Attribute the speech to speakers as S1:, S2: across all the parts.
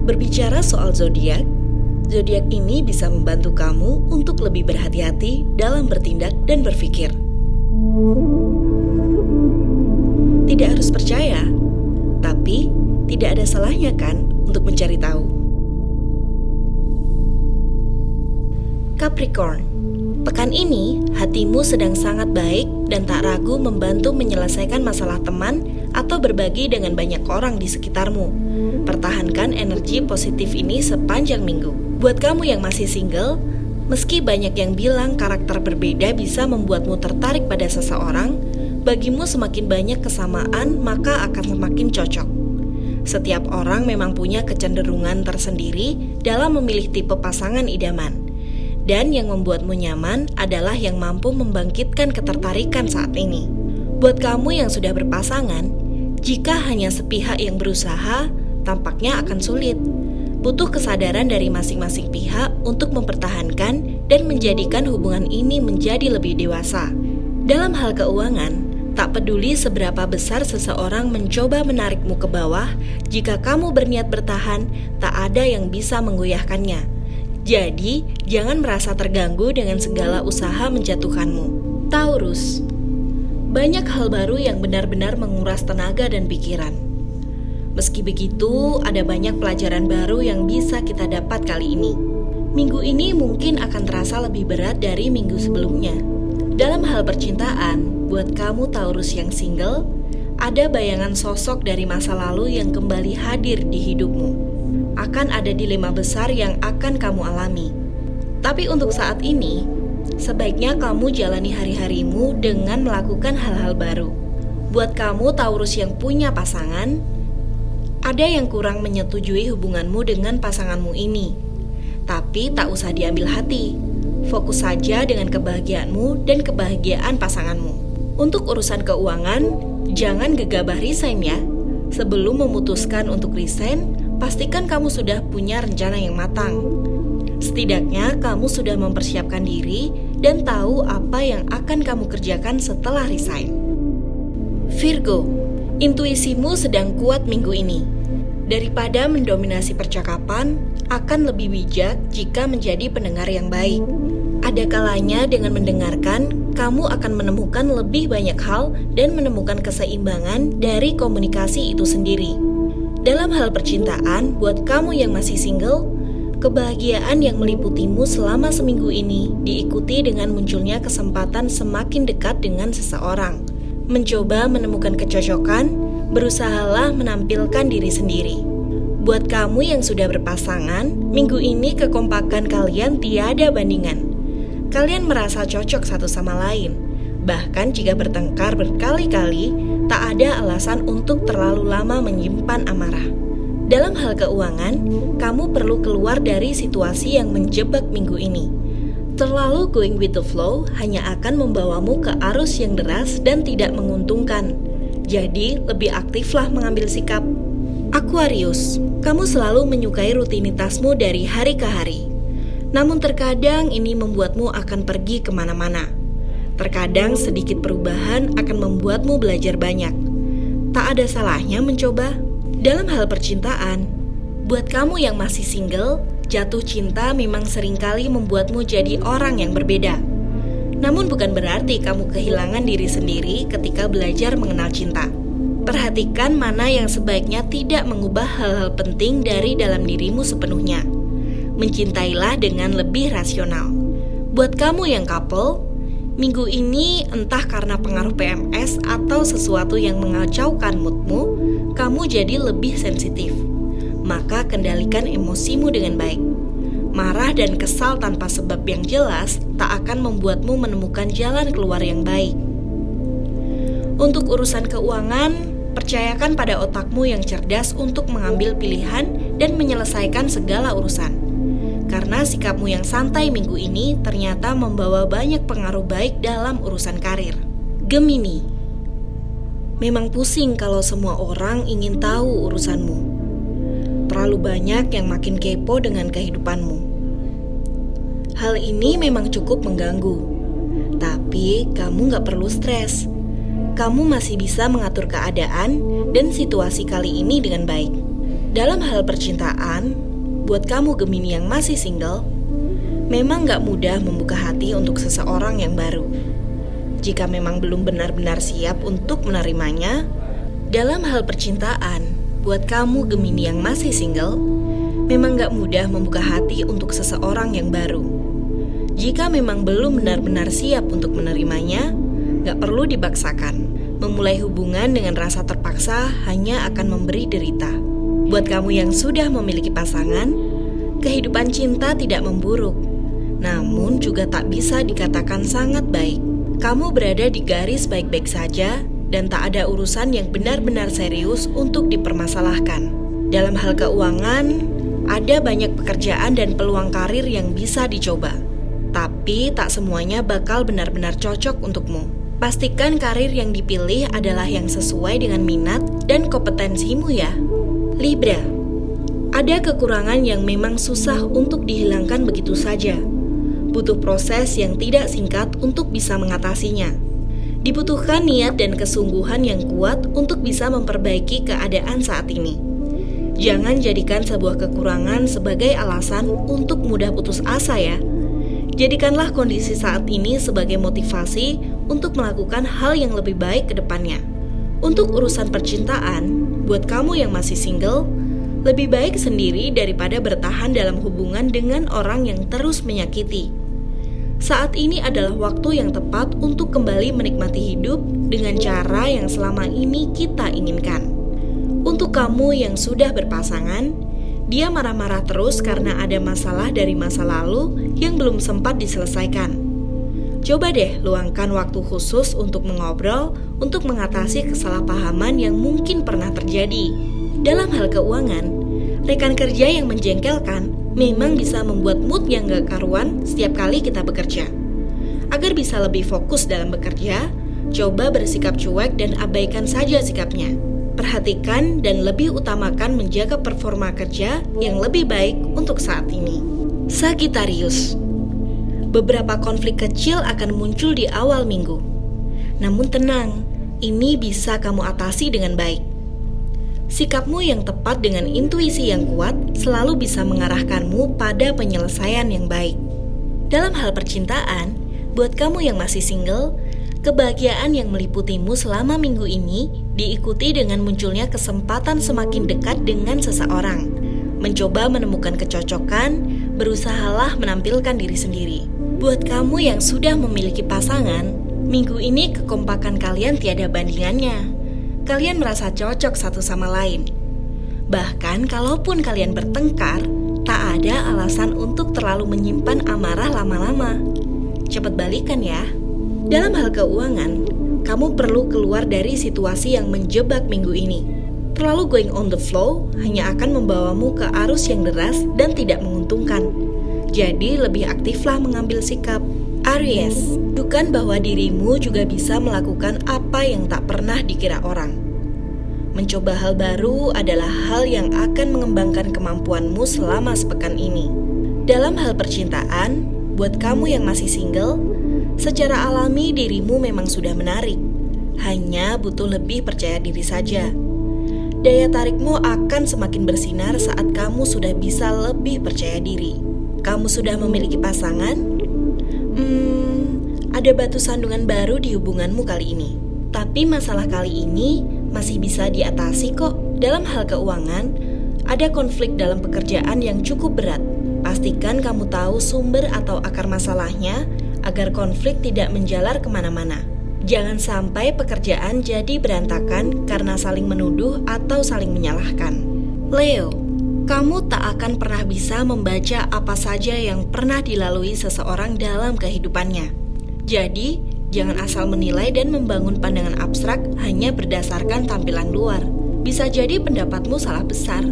S1: Berbicara soal zodiak, zodiak ini bisa membantu kamu untuk lebih berhati-hati dalam bertindak dan berpikir. Tidak harus percaya, tapi tidak ada salahnya kan untuk mencari tahu. Capricorn, pekan ini hatimu sedang sangat baik dan tak ragu membantu menyelesaikan masalah teman atau berbagi dengan banyak orang di sekitarmu. Pertahankan energi positif ini sepanjang minggu. Buat kamu yang masih single, meski banyak yang bilang karakter berbeda bisa membuatmu tertarik pada seseorang, bagimu semakin banyak kesamaan maka akan semakin cocok. Setiap orang memang punya kecenderungan tersendiri dalam memilih tipe pasangan idaman. Dan yang membuatmu nyaman adalah yang mampu membangkitkan ketertarikan saat ini. Buat kamu yang sudah berpasangan, jika hanya sepihak yang berusaha, tampaknya akan sulit. Butuh kesadaran dari masing-masing pihak untuk mempertahankan dan menjadikan hubungan ini menjadi lebih dewasa. Dalam hal keuangan, tak peduli seberapa besar seseorang mencoba menarikmu ke bawah, jika kamu berniat bertahan, tak ada yang bisa menggoyahkannya. Jadi, jangan merasa terganggu dengan segala usaha menjatuhkanmu. Taurus, banyak hal baru yang benar-benar menguras tenaga dan pikiran. Meski begitu, ada banyak pelajaran baru yang bisa kita dapat kali ini. Minggu ini mungkin akan terasa lebih berat dari minggu sebelumnya. Dalam hal percintaan, buat kamu Taurus yang single, ada bayangan sosok dari masa lalu yang kembali hadir di hidupmu. Akan ada dilema besar yang akan kamu alami. Tapi untuk saat ini, sebaiknya kamu jalani hari-harimu dengan melakukan hal-hal baru. Buat kamu Taurus yang punya pasangan, ada yang kurang menyetujui hubunganmu dengan pasanganmu ini. Tapi tak usah diambil hati. Fokus saja dengan kebahagiaanmu dan kebahagiaan pasanganmu. Untuk urusan keuangan, jangan gegabah resign ya. Sebelum memutuskan untuk resign, pastikan kamu sudah punya rencana yang matang. Setidaknya kamu sudah mempersiapkan diri dan tahu apa yang akan kamu kerjakan setelah resign. Virgo, intuisimu sedang kuat minggu ini. Daripada mendominasi percakapan, akan lebih bijak jika menjadi pendengar yang baik. Ada kalanya dengan mendengarkan, kamu akan menemukan lebih banyak hal dan menemukan keseimbangan dari komunikasi itu sendiri. Dalam hal percintaan, buat kamu yang masih single, kebahagiaan yang meliputimu selama seminggu ini diikuti dengan munculnya kesempatan semakin dekat dengan seseorang. Mencoba menemukan kecocokan, berusahalah menampilkan diri sendiri. Buat kamu yang sudah berpasangan, minggu ini kekompakan kalian tiada bandingan. Kalian merasa cocok satu sama lain. Bahkan jika bertengkar berkali-kali, tak ada alasan untuk terlalu lama menyimpan amarah. Dalam hal keuangan, kamu perlu keluar dari situasi yang menjebak minggu ini. Terlalu going with the flow hanya akan membawamu ke arus yang deras dan tidak menguntungkan. Jadi, lebih aktiflah mengambil sikap. Aquarius, kamu selalu menyukai rutinitasmu dari hari ke hari. Namun terkadang ini membuatmu akan pergi kemana-mana. Terkadang sedikit perubahan akan membuatmu belajar banyak. Tak ada salahnya mencoba. Dalam hal percintaan, buat kamu yang masih single, jatuh cinta memang seringkali membuatmu jadi orang yang berbeda. Namun bukan berarti kamu kehilangan diri sendiri ketika belajar mengenal cinta. Perhatikan mana yang sebaiknya tidak mengubah hal-hal penting dari dalam dirimu sepenuhnya. Mencintailah dengan lebih rasional. Buat kamu yang couple, minggu ini entah karena pengaruh PMS atau sesuatu yang mengacaukan moodmu, kamu jadi lebih sensitif. Maka kendalikan emosimu dengan baik. Marah dan kesal tanpa sebab yang jelas tak akan membuatmu menemukan jalan keluar yang baik. Untuk urusan keuangan, percayakan pada otakmu yang cerdas untuk mengambil pilihan dan menyelesaikan segala urusan. Karena sikapmu yang santai minggu ini ternyata membawa banyak pengaruh baik dalam urusan karir. Gemini, memang pusing kalau semua orang ingin tahu urusanmu. Terlalu banyak yang makin kepo dengan kehidupanmu. Hal ini memang cukup mengganggu. Tapi kamu gak perlu stres. Kamu masih bisa mengatur keadaan dan situasi kali ini dengan baik. Dalam hal percintaan, buat kamu Gemini yang masih single, memang gak mudah membuka hati untuk seseorang yang baru. Jika memang belum benar-benar siap untuk menerimanya, dalam hal percintaan, buat kamu Gemini yang masih single, memang gak mudah membuka hati untuk seseorang yang baru. Jika memang belum benar-benar siap untuk menerimanya, gak perlu dipaksakan. Memulai hubungan dengan rasa terpaksa hanya akan memberi derita. Buat kamu yang sudah memiliki pasangan, kehidupan cinta tidak memburuk, namun juga tak bisa dikatakan sangat baik. Kamu berada di garis baik-baik saja dan tak ada urusan yang benar-benar serius untuk dipermasalahkan. Dalam hal keuangan, ada banyak pekerjaan dan peluang karir yang bisa dicoba, tapi tak semuanya bakal benar-benar cocok untukmu. Pastikan karir yang dipilih adalah yang sesuai dengan minat dan kompetensimu ya. Libra, ada kekurangan yang memang susah untuk dihilangkan begitu saja. Butuh proses yang tidak singkat untuk bisa mengatasinya. Dibutuhkan niat dan kesungguhan yang kuat untuk bisa memperbaiki keadaan saat ini. Jangan jadikan sebuah kekurangan sebagai alasan untuk mudah putus asa ya. Jadikanlah kondisi saat ini sebagai motivasi untuk melakukan hal yang lebih baik ke depannya. Untuk urusan percintaan, buat kamu yang masih single, lebih baik sendiri daripada bertahan dalam hubungan dengan orang yang terus menyakiti. Saat ini adalah waktu yang tepat untuk kembali menikmati hidup dengan cara yang selama ini kita inginkan. Untuk kamu yang sudah berpasangan, dia marah-marah terus karena ada masalah dari masa lalu yang belum sempat diselesaikan. Coba deh luangkan waktu khusus untuk mengobrol untuk mengatasi kesalahpahaman yang mungkin pernah terjadi. Dalam hal keuangan, rekan kerja yang menjengkelkan memang bisa membuat mood yang gak karuan setiap kali kita bekerja. Agar bisa lebih fokus dalam bekerja, coba bersikap cuek dan abaikan saja sikapnya. Perhatikan dan lebih utamakan menjaga performa kerja yang lebih baik untuk saat ini. Sagittarius, beberapa konflik kecil akan muncul di awal minggu. Namun tenang, ini bisa kamu atasi dengan baik. Sikapmu yang tepat dengan intuisi yang kuat selalu bisa mengarahkanmu pada penyelesaian yang baik. Dalam hal percintaan, buat kamu yang masih single, kebahagiaan yang meliputimu selama minggu ini diikuti dengan munculnya kesempatan semakin dekat dengan seseorang. Mencoba menemukan kecocokan, berusahalah menampilkan diri sendiri. Buat kamu yang sudah memiliki pasangan, minggu ini kekompakan kalian tiada bandingannya. Kalian merasa cocok satu sama lain. Bahkan kalaupun kalian bertengkar, tak ada alasan untuk terlalu menyimpan amarah lama-lama. Cepat balikan ya. Dalam hal keuangan, kamu perlu keluar dari situasi yang menjebak minggu ini. Terlalu going on the flow hanya akan membawamu ke arus yang deras dan tidak menguntungkan. Jadi lebih aktiflah mengambil sikap. Aries, tunjukkan bahwa dirimu juga bisa melakukan apa yang tak pernah dikira orang. Mencoba hal baru adalah hal yang akan mengembangkan kemampuanmu selama sepekan ini. Dalam hal percintaan, buat kamu yang masih single, secara alami dirimu memang sudah menarik. Hanya butuh lebih percaya diri saja. Daya tarikmu akan semakin bersinar saat kamu sudah bisa lebih percaya diri. Kamu sudah memiliki pasangan? Ada batu sandungan baru di hubunganmu kali ini. Tapi masalah kali ini masih bisa diatasi kok. Dalam hal keuangan, ada konflik dalam pekerjaan yang cukup berat. Pastikan kamu tahu sumber atau akar masalahnya agar konflik tidak menjalar kemana-mana. Jangan sampai pekerjaan jadi berantakan karena saling menuduh atau saling menyalahkan. Leo, kamu tak akan pernah bisa membaca apa saja yang pernah dilalui seseorang dalam kehidupannya. Jadi, jangan asal menilai dan membangun pandangan abstrak hanya berdasarkan tampilan luar. Bisa jadi pendapatmu salah besar.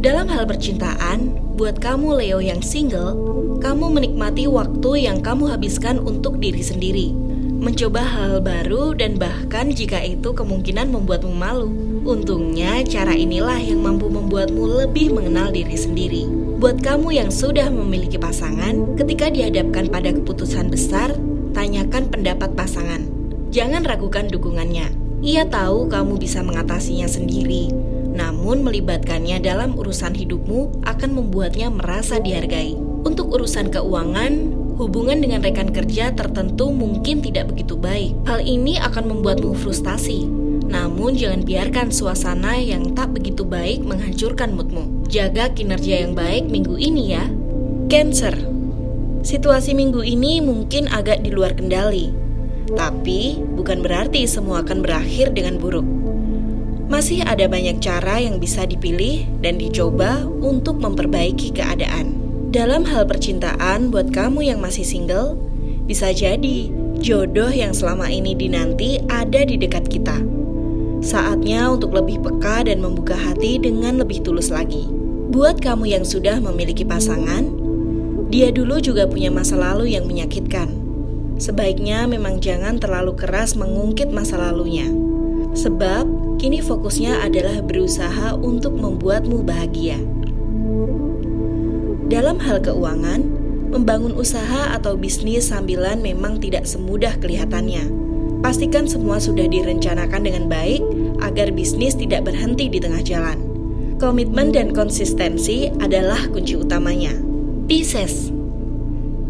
S1: Dalam hal percintaan, buat kamu Leo yang single, kamu menikmati waktu yang kamu habiskan untuk diri sendiri. Mencoba hal baru dan bahkan jika itu kemungkinan membuatmu malu. Untungnya cara inilah yang mampu membuatmu lebih mengenal diri sendiri. Buat kamu yang sudah memiliki pasangan, ketika dihadapkan pada keputusan besar, tanyakan pendapat pasangan. Jangan ragukan dukungannya. Ia tahu kamu bisa mengatasinya sendiri. Namun melibatkannya dalam urusan hidupmu akan membuatnya merasa dihargai. Untuk urusan keuangan, hubungan dengan rekan kerja tertentu mungkin tidak begitu baik. Hal ini akan membuatmu frustasi. Namun jangan biarkan suasana yang tak begitu baik menghancurkan moodmu. Jaga kinerja yang baik minggu ini ya. Cancer. Situasi minggu ini mungkin agak di luar kendali. Tapi bukan berarti semua akan berakhir dengan buruk. Masih ada banyak cara yang bisa dipilih dan dicoba untuk memperbaiki keadaan. Dalam hal percintaan, buat kamu yang masih single, bisa jadi jodoh yang selama ini dinanti ada di dekat kita. Saatnya untuk lebih peka dan membuka hati dengan lebih tulus lagi. Buat kamu yang sudah memiliki pasangan, dia dulu juga punya masa lalu yang menyakitkan. Sebaiknya memang jangan terlalu keras mengungkit masa lalunya. Sebab kini fokusnya adalah berusaha untuk membuatmu bahagia. Dalam hal keuangan, membangun usaha atau bisnis sambilan memang tidak semudah kelihatannya. Pastikan semua sudah direncanakan dengan baik agar bisnis tidak berhenti di tengah jalan. Komitmen dan konsistensi adalah kunci utamanya. Pisces.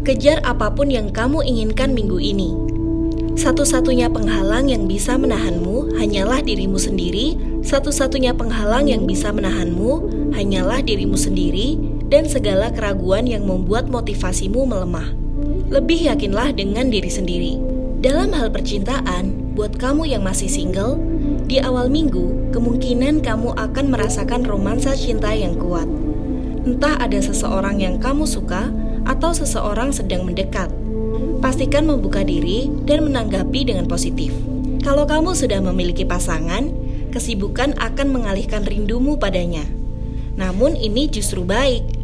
S1: Kejar apapun yang kamu inginkan minggu ini. Satu-satunya penghalang yang bisa menahanmu hanyalah dirimu sendiri. Satu-satunya penghalang yang bisa menahanmu hanyalah dirimu sendiri dan segala keraguan yang membuat motivasimu melemah. Lebih yakinlah dengan diri sendiri. Dalam hal percintaan, buat kamu yang masih single, di awal minggu, kemungkinan kamu akan merasakan romansa cinta yang kuat. Entah ada seseorang yang kamu suka atau seseorang sedang mendekat. Pastikan membuka diri dan menanggapi dengan positif. Kalau kamu sudah memiliki pasangan, kesibukan akan mengalihkan rindumu padanya. Namun ini justru baik,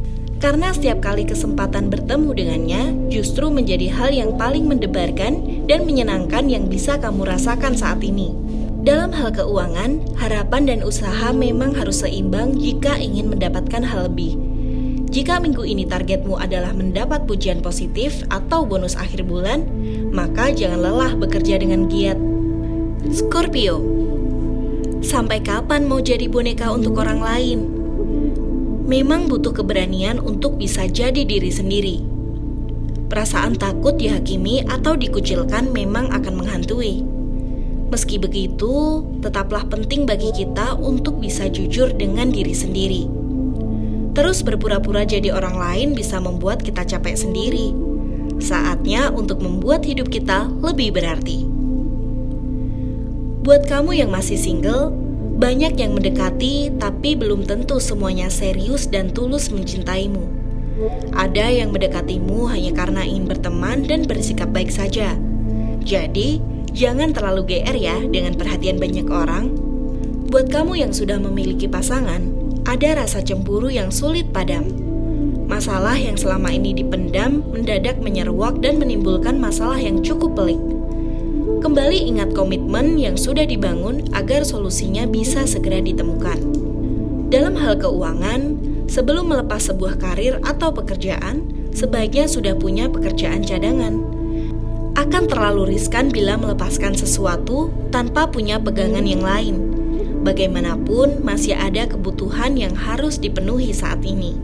S1: karena setiap kali kesempatan bertemu dengannya justru menjadi hal yang paling mendebarkan dan menyenangkan yang bisa kamu rasakan saat ini. Dalam hal keuangan, harapan dan usaha memang harus seimbang jika ingin mendapatkan hal lebih. Jika minggu ini targetmu adalah mendapat pujian positif atau bonus akhir bulan, maka jangan lelah bekerja dengan giat. Scorpio. Sampai kapan mau jadi boneka untuk orang lain? Memang butuh keberanian untuk bisa jadi diri sendiri. Perasaan takut dihakimi atau dikucilkan memang akan menghantui. Meski begitu, tetaplah penting bagi kita untuk bisa jujur dengan diri sendiri. Terus berpura-pura jadi orang lain bisa membuat kita capek sendiri. Saatnya untuk membuat hidup kita lebih berarti. Buat kamu yang masih single, banyak yang mendekati tapi belum tentu semuanya serius dan tulus mencintaimu. Ada yang mendekatimu hanya karena ingin berteman dan bersikap baik saja. Jadi, jangan terlalu GR ya dengan perhatian banyak orang. Buat kamu yang sudah memiliki pasangan, ada rasa cemburu yang sulit padam. Masalah yang selama ini dipendam mendadak menyeruak dan menimbulkan masalah yang cukup pelik. Kembali ingat komitmen yang sudah dibangun agar solusinya bisa segera ditemukan. Dalam hal keuangan, sebelum melepas sebuah karir atau pekerjaan, sebaiknya sudah punya pekerjaan cadangan. Akan terlalu riskan bila melepaskan sesuatu tanpa punya pegangan yang lain. Bagaimanapun, masih ada kebutuhan yang harus dipenuhi saat ini.